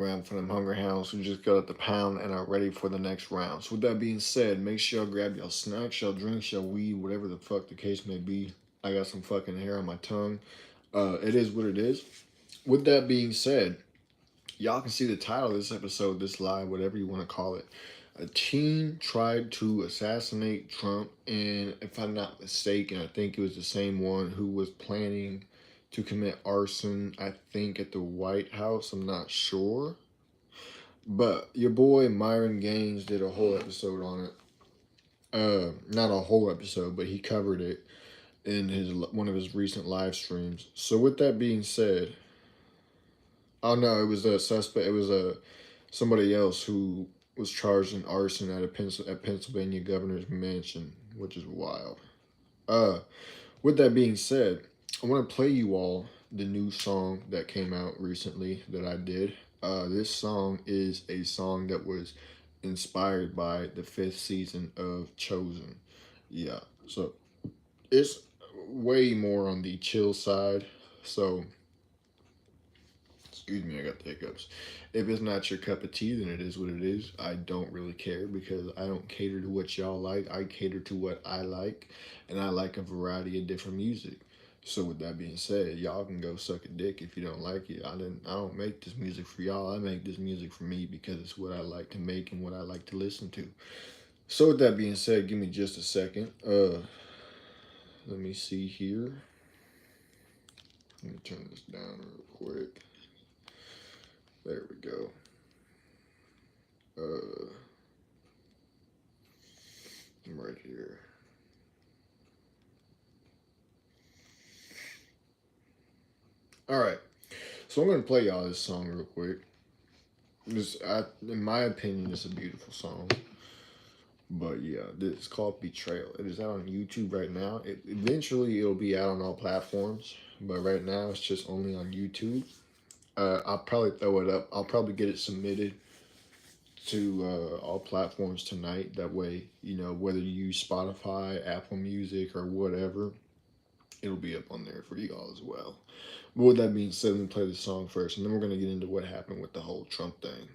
round for them Hunger Hounds who just got at the pound and are ready for the next round. So with that being said, make sure y'all grab y'all snacks, y'all drinks, y'all weed, whatever the fuck the case may be. I got some fucking hair on my tongue. It is what it is. With that being said, y'all can see the title of this episode, this live, whatever you want to call it. A teen tried to assassinate Trump, and if I'm not mistaken, I think it was the same one who was planning to commit arson, I think, at the White House. I'm not sure. But your boy Myron Gaines did a whole episode on it. Not a whole episode, but he covered it in his one of his recent live streams. So with that being said, oh no, it was a suspect. It was a somebody else who was charged in arson at at Pennsylvania governor's mansion, which is wild. Uh, with that being said, I want to play you all the new song that came out recently that I did. This song is a song that was inspired by the fifth season of Chosen. Yeah, so it's way more on the chill side. So, excuse me, I got the hiccups. If it's not your cup of tea, then it is what it is. I don't really care because I don't cater to what y'all like. I cater to what I like, and I like a variety of different music. So with that being said, y'all can go suck a dick if you don't like it. I don't make this music for y'all. I make this music for me because it's what I like to make and what I like to listen to. So with that being said, give me just a second. Let me see here. Let me turn this down real quick. There we go. Uh, I'm right here. All right. So I'm gonna play y'all this song real quick. In my opinion, it's a beautiful song. But yeah, it's called Betrayal. It is out on YouTube right now. Eventually, it'll be out on all platforms, but right now it's just only on YouTube. I'll probably throw it up. I'll probably get it submitted to all platforms tonight. That way, you know, whether you use Spotify, Apple Music, or whatever, it'll be up on there for you all as well. But with that being said, let me play the song first, and then we're gonna get into what happened with the whole Trump thing.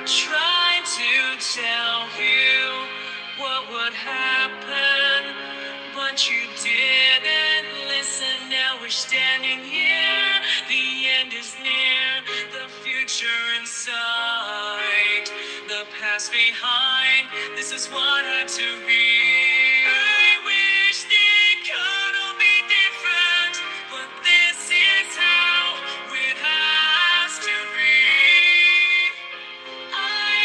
Tried to tell you what would happen, but you didn't listen. Now we're standing here. The end is near, the future in sight, the past behind. This is what had to be. I wish it could all be different, but this is how it has to be. I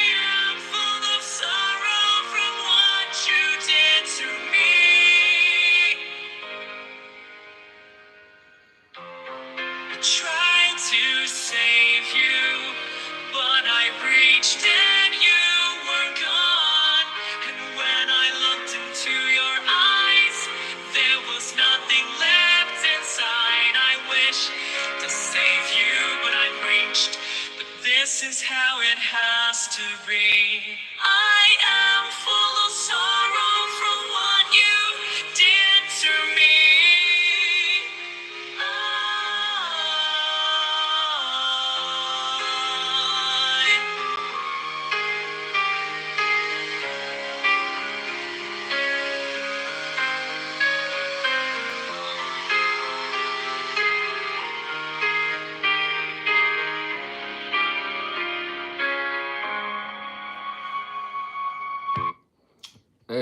am full of sorrow from what you did to me. I tried to save you, but I reached and you were gone. And when I looked into your eyes, there was nothing left inside. I wish to save you, but I reached. But this is how it has to be. I am full of sorrow from what you did to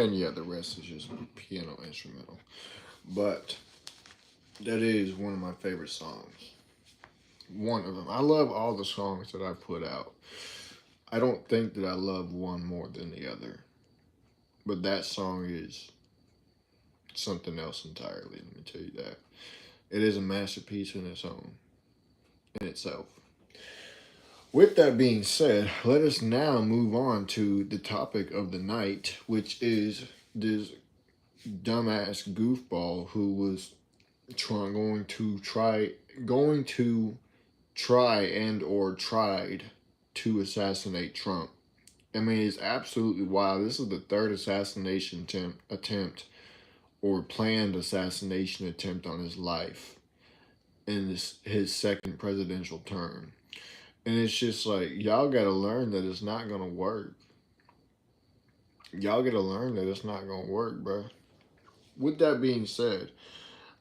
And yeah, the rest is just piano instrumental. But that is one of my favorite songs. One of them. I love all the songs that I put out. I don't think that I love one more than the other. But that song is something else entirely, let me tell you that. It is a masterpiece in its own, in itself. With that being said, let us now move on to the topic of the night, which is this dumbass goofball who was going to try and or tried to assassinate Trump. I mean, it's absolutely wild. This is the third assassination attempt or planned assassination attempt on his life in his second presidential term. And it's just like, y'all gotta learn that it's not gonna work. Y'all gotta learn that it's not gonna work, bro. With that being said,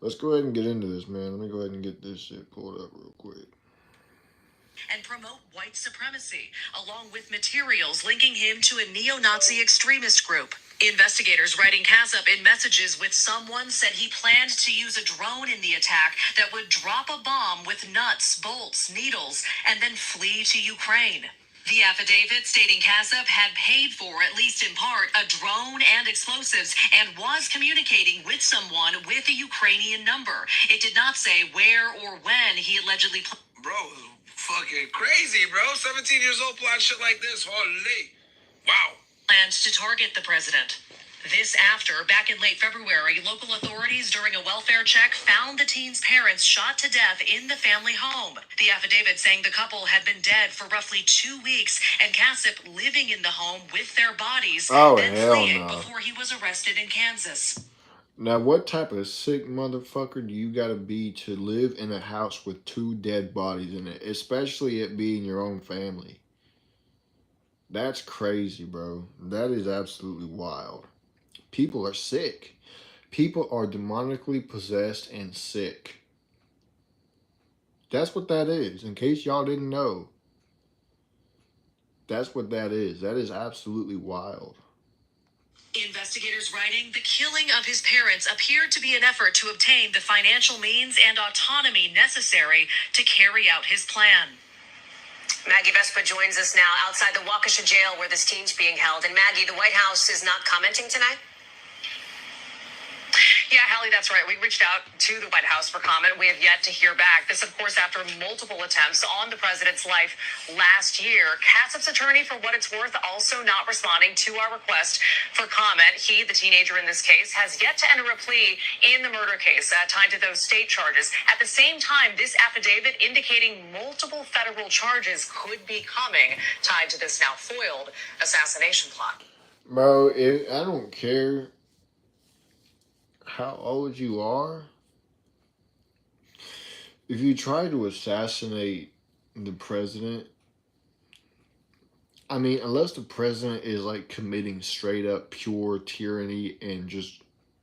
let's go ahead and get into this, man. Let me go ahead and get this shit pulled up real quick. And promote white supremacy, along with materials linking him to a neo-Nazi extremist group. Investigators writing Kassup in messages with someone said he planned to use a drone in the attack that would drop a bomb with nuts, bolts, needles, and then flee to Ukraine. The affidavit stating Kassup had paid for, at least in part, a drone and explosives and was communicating with someone with a Ukrainian number. It did not say where or when he allegedly... Bro, fucking crazy, bro. 17 years old plotting shit like this. Holy. Wow. Planned to target the president. This after, back in late February, local authorities during a welfare check found the teen's parents shot to death in the family home. The affidavit saying the couple had been dead for roughly 2 weeks and Kassup living in the home with their bodies, then fleeing before he was arrested in Kansas. Now, what type of sick motherfucker do you gotta be to live in a house with 2 dead bodies in it, especially it being your own family? That's crazy, bro. That is absolutely wild. People are sick. People are demonically possessed and sick. That's what that is. In case y'all didn't know, that's what that is. That is absolutely wild. Investigators writing the killing of his parents appeared to be an effort to obtain the financial means and autonomy necessary to carry out his plan. Maggie Vespa joins us now outside the Waukesha jail where this teen's being held. And Maggie, the White House is not commenting tonight? Yeah, Hallie, that's right. We reached out to the White House for comment. We have yet to hear back. This, of course, after multiple attempts on the president's life last year. Kassup's attorney, for what it's worth, also not responding to our request for comment. He, the teenager in this case, has yet to enter a plea in the murder case tied to those state charges. At the same time, this affidavit indicating multiple federal charges could be coming tied to this now foiled assassination plot. Bro, I don't care how old you are. If you try to assassinate the president, I mean, unless the president is like committing straight up pure tyranny and just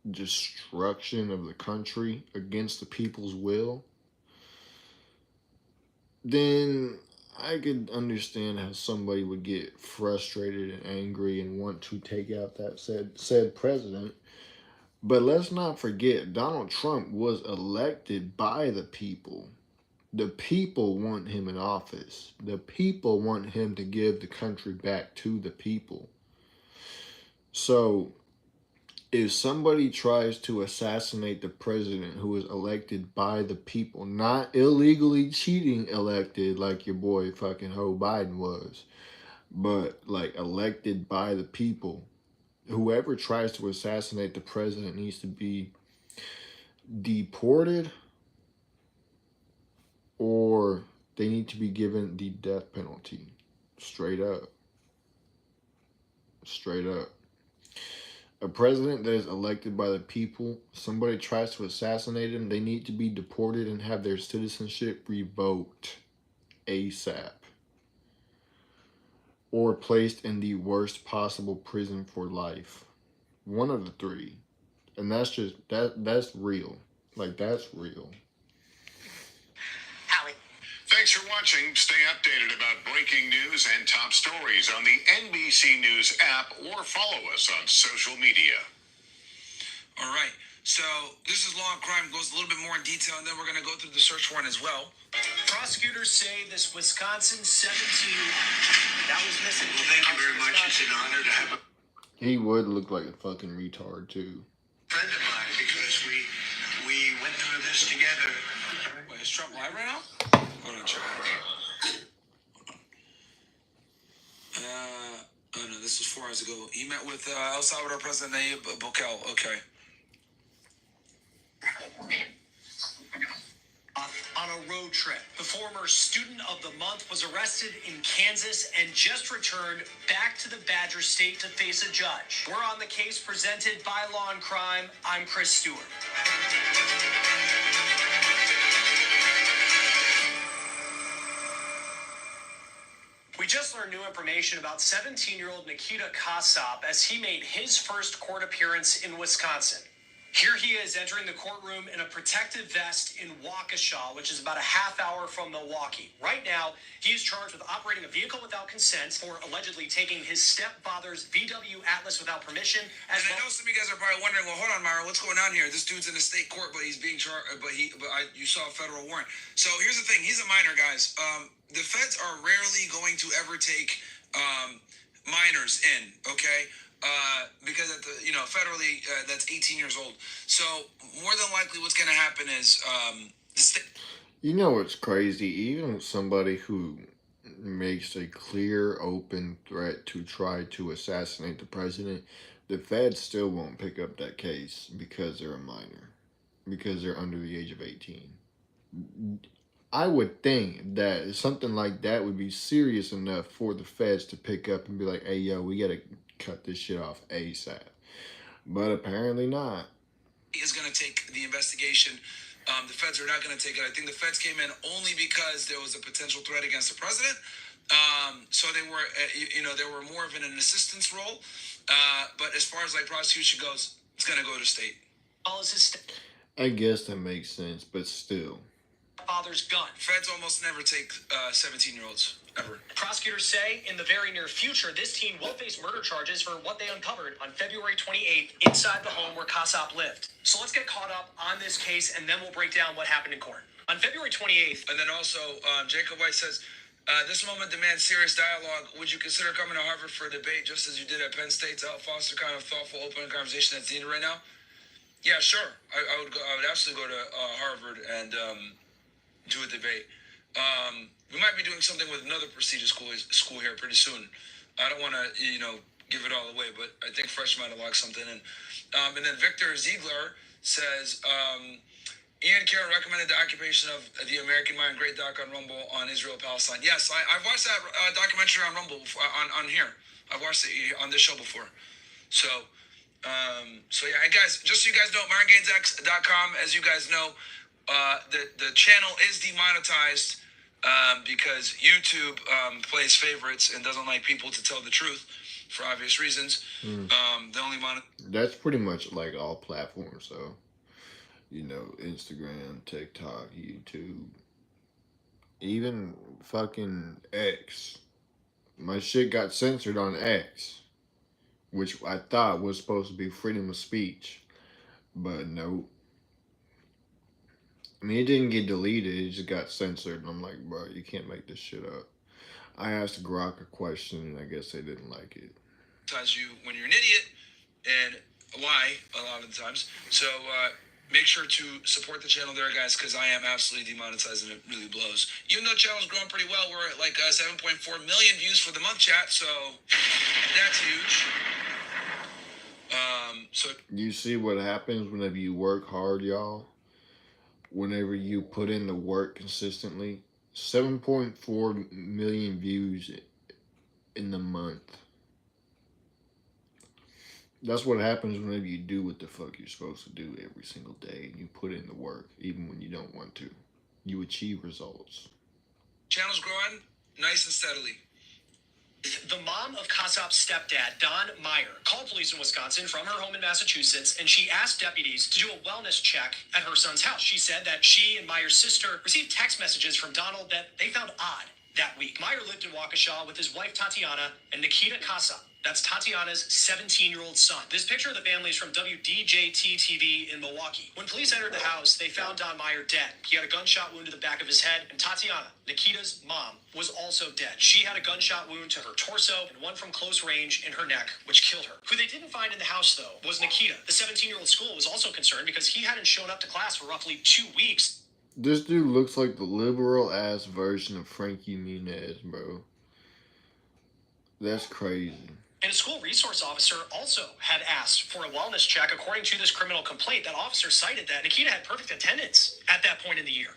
destruction of the country against the people's will, then I could understand how somebody would get frustrated and angry and want to take out that said president. But let's not forget, Donald Trump was elected by the people. The people want him in office. The people want him to give the country back to the people. So, if somebody tries to assassinate the president who was elected by the people, not illegally cheating elected like your boy fucking Joe Biden was, but like elected by the people, whoever tries to assassinate the president needs to be deported or they need to be given the death penalty. Straight up. Straight up. A president that is elected by the people, somebody tries to assassinate him, they need to be deported and have their citizenship revoked ASAP. Or placed in the worst possible prison for life. One of the three. And that's just, that's real. Like, that's real. Hallie. Thanks for watching. Stay updated about breaking news and top stories on the NBC News app or follow us on social media. All right. So this is Law and Crime. Goes a little bit more in detail, and then we're going to go through the search warrant as well. Prosecutors say this Wisconsin 17 that was missing. Well, thank you very much. It's an honor to have a He would look like a fucking retard too. friend of mine because we went through this together. Wait, is Trump live right now? Hold on, check. Oh no, this was 4 hours ago. He met with El Salvador President Nayib Bukele. Okay. On a road trip. The former Student of the Month was arrested in Kansas and just returned back to the Badger State to face a judge. We're on the case presented by Law and Crime. I'm Chris Stewart. We just learned new information about 17-year-old Nikita Kasap as he made his first court appearance in Wisconsin. Here he is entering the courtroom in a protective vest in Waukesha, which is about a half hour from Milwaukee. Right now, he is charged with operating a vehicle without consent for allegedly taking his stepfather's VW Atlas without permission. And I know some of you guys are probably wondering, well, hold on, Myra, what's going on here? This dude's in a state court, but he's being charged. You saw a federal warrant. So here's the thing: he's a minor, guys. The feds are rarely going to ever take minors in. Okay. Because at the, federally, that's 18 years old. So more than likely, what's going to happen is You know what's crazy? Even somebody who makes a clear, open threat to try to assassinate the president, the feds still won't pick up that case because they're a minor, because they're under the age of 18. I would think that something like that would be serious enough for the feds to pick up and be like, hey, yo, we got to cut this shit off ASAP. But apparently not. is going to take the investigation. The feds are not going to take it. I think the feds came in only because there was a potential threat against the president. So they were, they were more of an assistance role. But as far as like prosecution goes, it's going to go to state. I guess that makes sense, but still. Father's gun. Feds almost never take 17-year-olds, ever. Prosecutors say in the very near future, this teen will face murder charges for what they uncovered on February 28th inside the home where Kasap lived. So let's get caught up on this case, and then we'll break down what happened in court. On February 28th... And then also, Jacob White says, this moment demands serious dialogue. Would you consider coming to Harvard for a debate just as you did at Penn State to help foster kind of thoughtful, open conversation that's needed right now? Yeah, sure. I would absolutely go to Harvard and... do a debate. We might be doing something with another prestigious school here pretty soon. I don't want to, give it all away, but I think Fresh might have locked something in. And then Victor Ziegler says, Ian Carroll recommended the occupation of the American Mind, great doc on Rumble on Israel-Palestine. Yes, I've watched that documentary on Rumble on here. I've watched it on this show before. So yeah, and guys, just so you guys know, MyronGainsX.com, as you guys know, the channel is demonetized because YouTube plays favorites and doesn't like people to tell the truth for obvious reasons. That's pretty much like all platforms, so Instagram, TikTok, YouTube, even fucking X. My shit got censored on X, which I thought was supposed to be freedom of speech, but nope. I mean, it didn't get deleted, it just got censored, and I'm like, bro, you can't make this shit up. I asked Grok a question, and I guess they didn't like it. Sometimes when you're an idiot, and lie a lot of the times. So make sure to support the channel there, guys, because I am absolutely demonetized, and it really blows. Even though the channel's growing pretty well, we're at like 7.4 million views for the month, chat, so that's huge. You see what happens whenever you work hard, y'all? Whenever you put in the work consistently, 7.4 million views in the month. That's what happens whenever you do what the fuck you're supposed to do every single day, and you put in the work, even when you don't want to. You achieve results. Channel's growing nice and steadily. The mom of Kassop's stepdad, Don Meyer, called police in Wisconsin from her home in Massachusetts, and she asked deputies to do a wellness check at her son's house. She said that she and Meyer's sister received text messages from Donald that they found odd that week. Meyer lived in Waukesha with his wife Tatiana and Nikita Kassop. That's Tatiana's 17-year-old son. This picture of the family is from WDJT TV in Milwaukee. When police entered the house, they found Don Meyer dead. He had a gunshot wound to the back of his head, and Tatiana, Nikita's mom, was also dead. She had a gunshot wound to her torso and one from close range in her neck, which killed her. Who they didn't find in the house, though, was Nikita. The 17-year-old school was also concerned because he hadn't shown up to class for roughly 2 weeks. This dude looks like the liberal-ass version of Frankie Muniz, bro. That's crazy. And a school resource officer also had asked for a wellness check. According to this criminal complaint, that officer cited that Nikita had perfect attendance at that point in the year.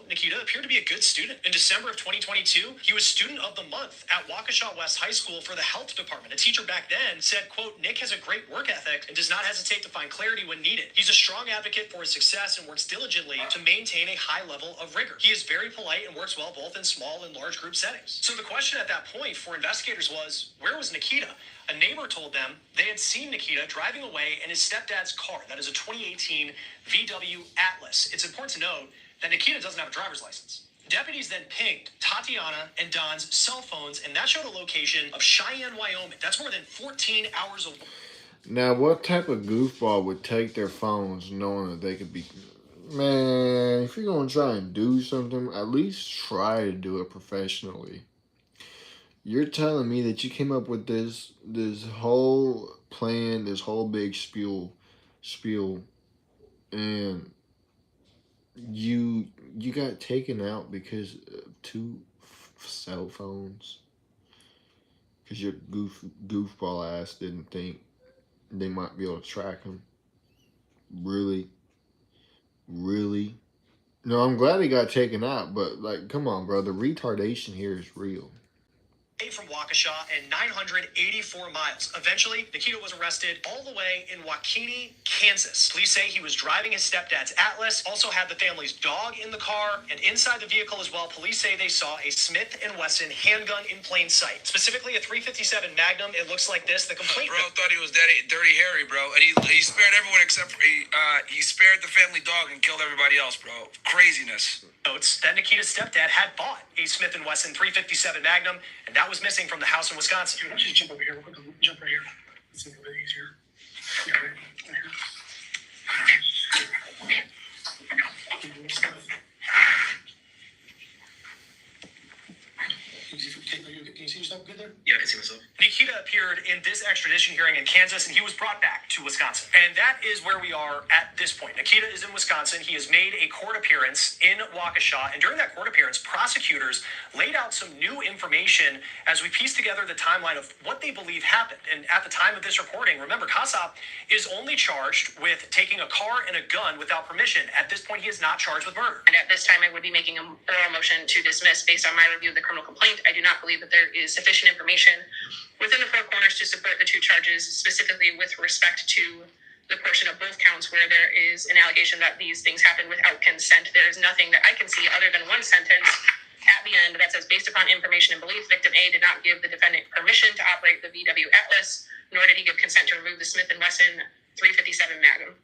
Nikita appeared to be a good student. In December of 2022, he was student of the month at Waukesha West High School for the health department. A teacher back then said, quote, Nick has a great work ethic and does not hesitate to find clarity when needed. He's a strong advocate for his success and works diligently to maintain a high level of rigor. He is very polite and works well both in small and large group settings. So the question at that point for investigators was, where was Nikita? A neighbor told them they had seen Nikita driving away in his stepdad's car. That is a 2018 VW Atlas. It's important to note that Nikita doesn't have a driver's license. Deputies then pinged Tatiana and Don's cell phones, and that showed a location of Cheyenne, Wyoming. That's more than 14 hours away. Now, what type of goofball would take their phones knowing that they could be... Man, if you're going to try and do something, at least try to do it professionally. You're telling me that you came up with this whole plan, this whole big spiel, and you got taken out because of 2 cell phones? Because your goofball ass didn't think they might be able to track him. Really? No, I'm glad he got taken out, but like, come on, bro. The retardation here is real. From Waukesha and 984 miles. Eventually, Nikita was arrested all the way in Waukene, Kansas. Police say he was driving his stepdad's Atlas, also had the family's dog in the car, and inside the vehicle as well, police say they saw a Smith & Wesson handgun in plain sight. Specifically, a .357 Magnum. It looks like this. The complaint... Bro thought he was Dirty Harry, bro. And he spared everyone except for... He spared the family dog and killed everybody else, bro. Craziness. Notes that Nikita's stepdad had bought a Smith & Wesson .357 Magnum, and that was missing from the house in Wisconsin. Just jump over here. We'll jump right here. It's a little bit easier. Yeah, right here. Can you see yourself good there? Yeah, I can see myself. Nikita appeared in this extradition hearing in Kansas, and he was brought back to Wisconsin. And that is where we are at this point. Nikita is in Wisconsin. He has made a court appearance in Waukesha, and during that court appearance, prosecutors laid out some new information as we pieced together the timeline of what they believe happened. And at the time of this reporting, remember, Kassop is only charged with taking a car and a gun without permission. At this point, he is not charged with murder. And at this time, I would be making an oral motion to dismiss based on my review of the criminal complaint. I do not believe that there is sufficient information within the 4 corners to support the 2 charges, specifically with respect to the portion of both counts where there is an allegation that these things happened without consent. There is nothing that I can see other than one sentence at the end that says, based upon information and belief, victim A did not give the defendant permission to operate the VW Atlas, nor did he give consent to remove the Smith & Wesson .357 Magnum.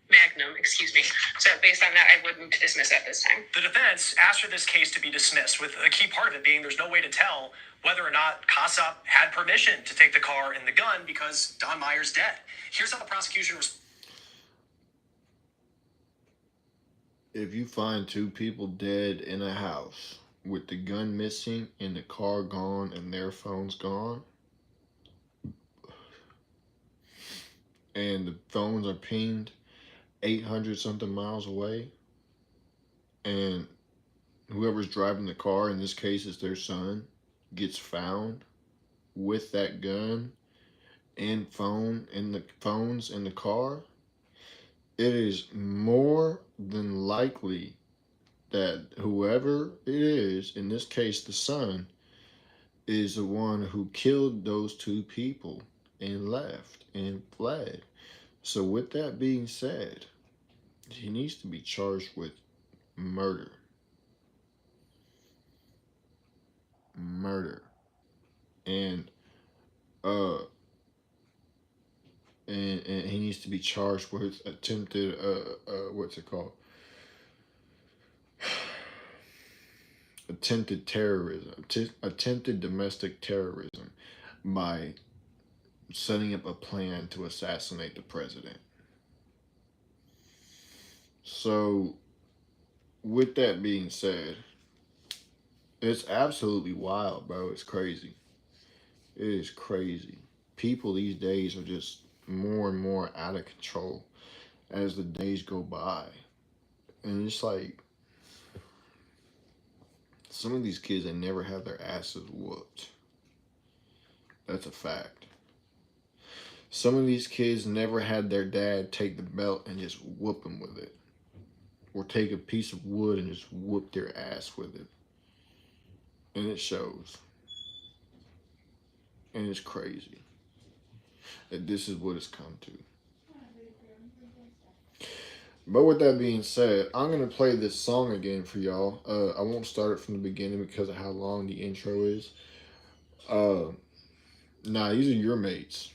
So based on that, I would move to dismiss at this time. The defense asked for this case to be dismissed, with a key part of it being there's no way to tell whether or not Kassop had permission to take the car and the gun because Don Meyer's dead. Here's how the prosecution If you find 2 people dead in a house with the gun missing and the car gone and their phones gone, and the phones are pinged 800 something miles away, and whoever's driving the car, in this case is their son, gets found with that gun and phone and the phones in the car, it is more than likely that whoever it is, in this case the son, is the one who killed those 2 people and left and fled. So with that being said, he needs to be charged with murder. And And he needs to be charged with attempted what's it called? Attempted terrorism, attempted domestic terrorism by setting up a plan to assassinate the president. So, with that being said, it's absolutely wild, bro. It's crazy. It is crazy. People these days are just more and more out of control as the days go by. And it's like, some of these kids, they never have their asses whooped. That's a fact. Some of these kids never had their dad take the belt and just whoop them with it. Or take a piece of wood and just whoop their ass with it. And it shows. And it's crazy that this is what it's come to. But with that being said, I'm going to play this song again for y'all. I won't start it from the beginning because of how long the intro is. Nah, these are your mates.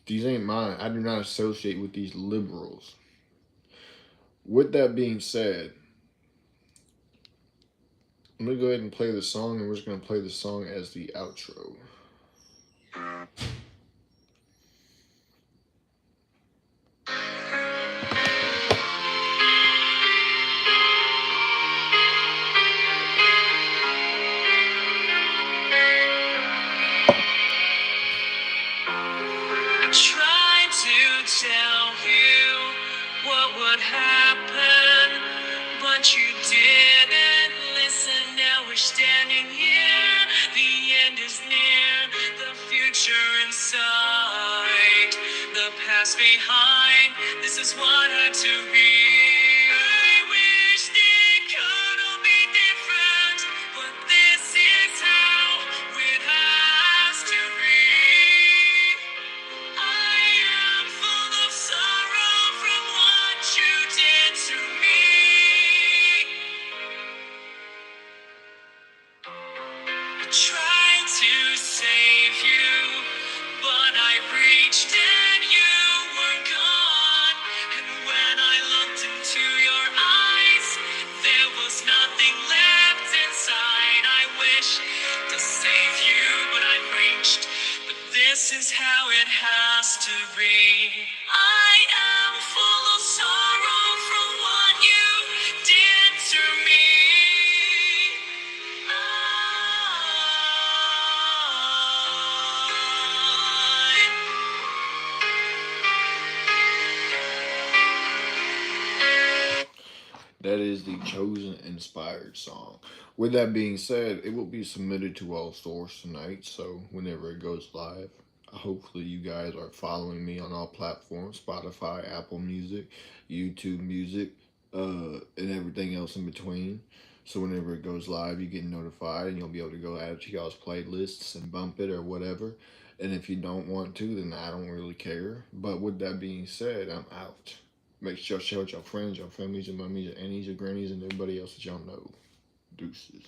These ain't mine. I do not associate with these liberals. With that being said, I'm going to go ahead and play the song, and we're just going to play the song as the outro. Tried to tell you what would happen, but you didn't listen. Now we're standing here. The end is near, the future in sight, the past behind. This is what had to be. I wish it could all be different, but this is how it has to be. I am full of sorrow from what you did to me. I tried to save you, but I reached and you were gone. And when I looked into your eyes, there was nothing left inside. I wish to save you, but I reached. But this is how it has to be. I am full of sorrow from what you did to me. That is the Chosen Inspired song. With that being said, it will be submitted to all stores tonight, so whenever it goes live, hopefully you guys are following me on all platforms, Spotify, Apple Music, YouTube Music, and everything else in between. So whenever it goes live, you get notified and you'll be able to go add it to y'all's playlists and bump it or whatever. And if you don't want to, then I don't really care. But with that being said, I'm out. Make sure y'all share with your friends, your families, your mummies, your aunties, your grannies, and everybody else that y'all know. Deuces.